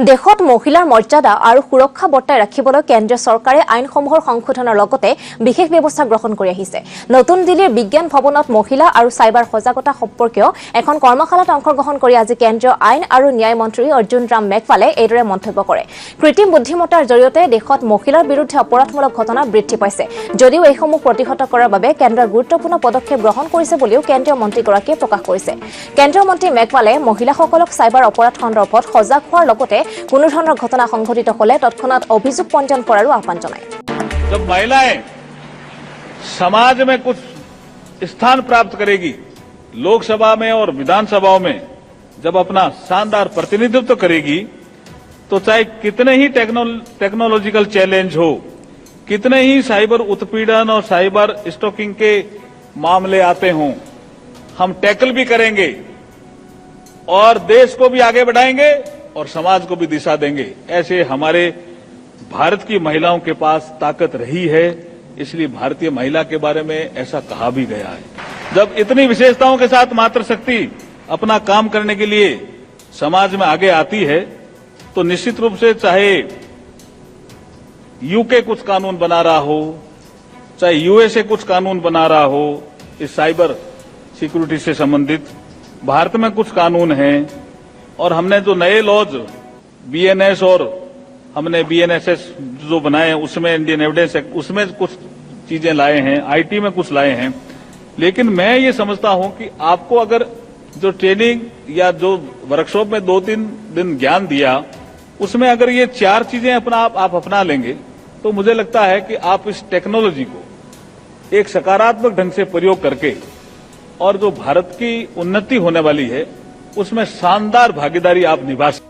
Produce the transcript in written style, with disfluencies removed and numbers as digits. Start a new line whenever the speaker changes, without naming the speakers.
দেশত মহিলাৰ মৰ্যাদা আৰু সুৰক্ষা বৰ্তাই ৰাখিবলৈ কেন্দ্ৰীয় চৰকাৰে আইনসমূহৰ সংশোধনৰ লগতে বিশেষ ব্যৱস্থা গ্ৰহণ কৰি আহিছে। নতুন দিল্লীৰ বিজ্ঞান ভৱনত মহিলা আৰু চাইবাৰ সজাগতা সম্পৰ্কীয় এখন কৰ্মশালাত অংশগ্ৰহণ কৰি আজি কেন্দ্ৰীয় আইন আৰু ন্যায় মন্ত্ৰী অৰ্জুন ৰাম মেঘৱালে এইদৰে মন্তব্য কৰে। কৃত্ৰিম বুদ্ধিমত্তাৰ জৰিয়তে দেশত মহিলাৰ বিৰুদ্ধে অপৰাধমূলক ঘটনা বৃদ্ধি পাইছে। যদিও এইসমূহ প্ৰতিহত কৰাৰ বাবে কেন্দ্ৰই গুৰুত্বপূৰ্ণ পদক্ষেপ গ্ৰহণ কৰিছে বুলিও কেন্দ্ৰীয় মন্ত্ৰীগৰাকীয়ে প্ৰকাশ কৰিছে। কেন্দ্ৰীয় মন্ত্ৰী মেঘৱালে মহিলাসকলক চাইবাৰ অপৰাধ সন্দৰ্ভত সজাগ হোৱাৰ লগতে কোনো ধৰণৰ ঘটনা সংঘটিত হলে তৎক্ষণাৎ অভিযোগ পঞ্জীয়ন কৰাৰো আহ্বান জনায়।
जब महिलाएं समाज में कुछ स्थान प्राप्त करेगी, लोकसभा में और विधानसभाओं में जब अपना शानदार प्रतिनिधित्व करेगी, तो चाहे कितने ही टेक्नोलॉजिकल चैलेंज हो, कितने ही साइबर उत्पीड़न और साइबर स्टॉकिंग के मामले आते हों, हम टैकल भी करेंगे और देश को भी आगे बढ़ाएंगे और समाज को भी दिशा देंगे। ऐसे हमारे भारत की महिलाओं के पास ताकत रही है, इसलिए भारतीय महिला के बारे में ऐसा कहा भी गया है। जब इतनी विशेषताओं के साथ मातृशक्ति अपना काम करने के लिए समाज में आगे आती है, तो निश्चित रूप से चाहे यूके कुछ कानून बना रहा हो, चाहे यूएसए कुछ कानून बना रहा हो, इस साइबर सिक्योरिटी से संबंधित भारत में कुछ कानून हैं और हमने जो नए लॉज बीएनएस और हमने बीएनएसएस जो बनाए हैं उसमें इंडियन एविडेंस एक्ट उसमें कुछ चीजें लाए हैं, आईटी में कुछ लाए हैं। लेकिन मैं ये समझता हूं कि आपको अगर जो ट्रेनिंग या जो वर्कशॉप में 2-3 दिन ज्ञान दिया, उसमें अगर ये 4 चीजें आप अपना लेंगे, तो मुझे लगता है कि आप इस टेक्नोलॉजी को एक सकारात्मक ढंग से प्रयोग करके और जो भारत की उन्नति होने वाली है उसमें शानदार भागीदारी आप निभा सकते हैं।